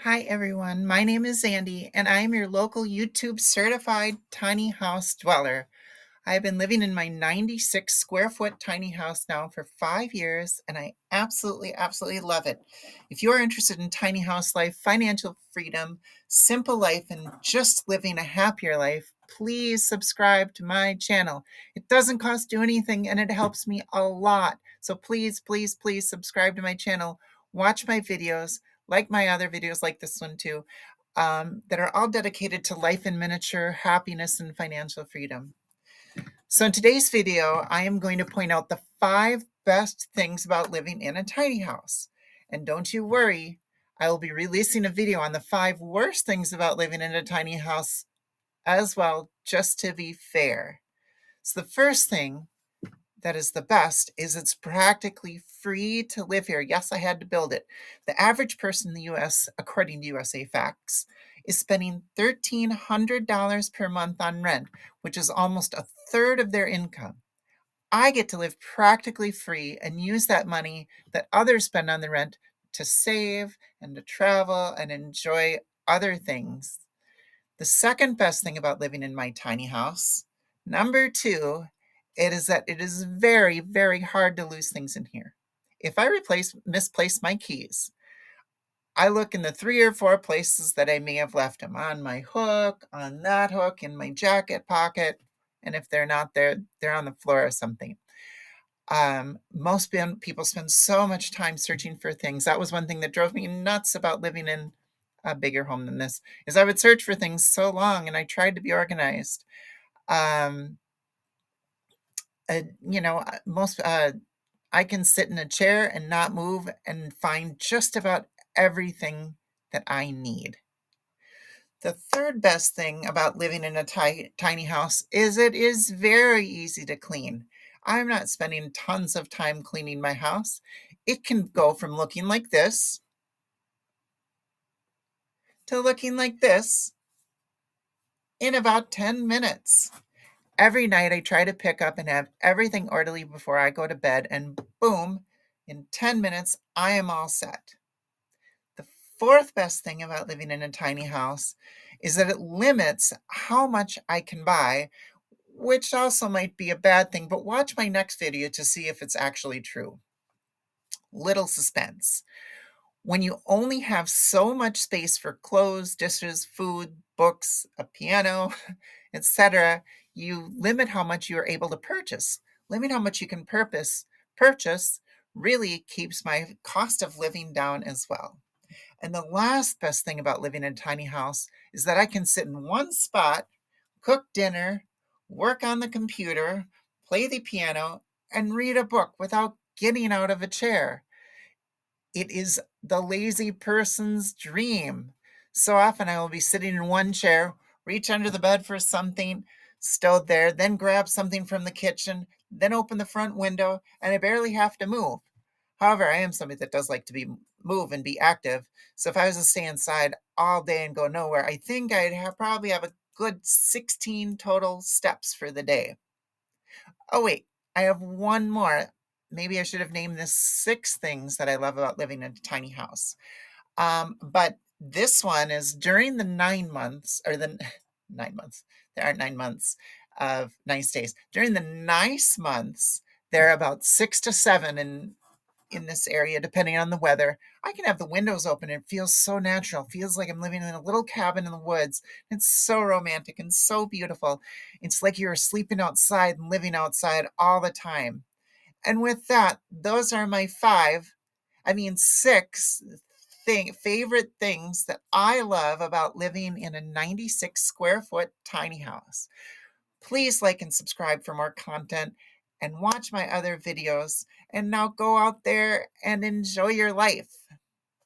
Hi everyone, my name is Sandy and I am your local YouTube certified tiny house dweller. I have been living in my 96 square foot tiny house now for 5 years and I absolutely love it. If you're interested in tiny house life, financial freedom, simple life, and just living a happier life, please subscribe to my channel. It doesn't cost you anything and it helps me a lot. So please subscribe to my channel, watch my videos, like my other videos like this one too, that are all dedicated to life in miniature, happiness, and financial freedom. So in today's video, I am going to point out the 5 best things about living in a tiny house. And don't you worry, I will be releasing a video on the 5 worst things about living in a tiny house as well, just to be fair. So the first thing that is the best is it's practically free to live here. Yes, I had to build it. The average person in the US, according to USA Facts, is spending $1,300 per month on rent, which is almost a third of their income. I get to live practically free and use that money that others spend on the rent to save and to travel and enjoy other things. The second best thing about living in my tiny house, number 2, it is that it is very hard to lose things in here. If I misplace my keys, I look in the 3 or 4 places that I may have left them, on my hook, on that hook, in my jacket pocket, and if they're not there, they're on the floor or something. Most people spend so much time searching for things. That was one thing that drove me nuts about living in a bigger home than this, is I would search for things so long and I tried to be organized. Um, most I can sit in a chair and not move and find just about everything that I need. The third best thing about living in a tiny house is it is very easy to clean. I'm not spending tons of time cleaning my house. It can go from looking like this to looking like this in about 10 minutes. Every night I try to pick up and have everything orderly before I go to bed, and boom, in 10 minutes I am all set. The fourth best thing about living in a tiny house is that it limits how much I can buy, which also might be a bad thing, but watch my next video to see if it's actually true. Little suspense. When you only have so much space for clothes, dishes, food, books, a piano, etc., you limit how much you are able to purchase. Limit how much you can purchase really keeps my cost of living down as well. And the last best thing about living in a tiny house is that I can sit in one spot, cook dinner, work on the computer, play the piano, and read a book without getting out of a chair. It is the lazy person's dream. So often I will be sitting in one chair, reach under the bed for something stowed there, then grab something from the kitchen, then open the front window, and I barely have to move. However, I am somebody that does like to move and be active. So if I was to stay inside all day and go nowhere, I think probably have a good 16 total steps for the day. Oh wait, I have one more. Maybe I should have named this 6 things that I love about living in a tiny house. But this one is during the 9 months, or the 9 months. There aren't 9 months of nice days. During the nice months, there are about 6 to 7 in this area, depending on the weather. I can have the windows open. It feels so natural. It feels like I'm living in a little cabin in the woods. It's so romantic and so beautiful. It's like you're sleeping outside and living outside all the time. And with that, those are my 6 favorite things that I love about living in a 96 square foot tiny house. Please like and subscribe for more content and watch my other videos. And now go out there and enjoy your life.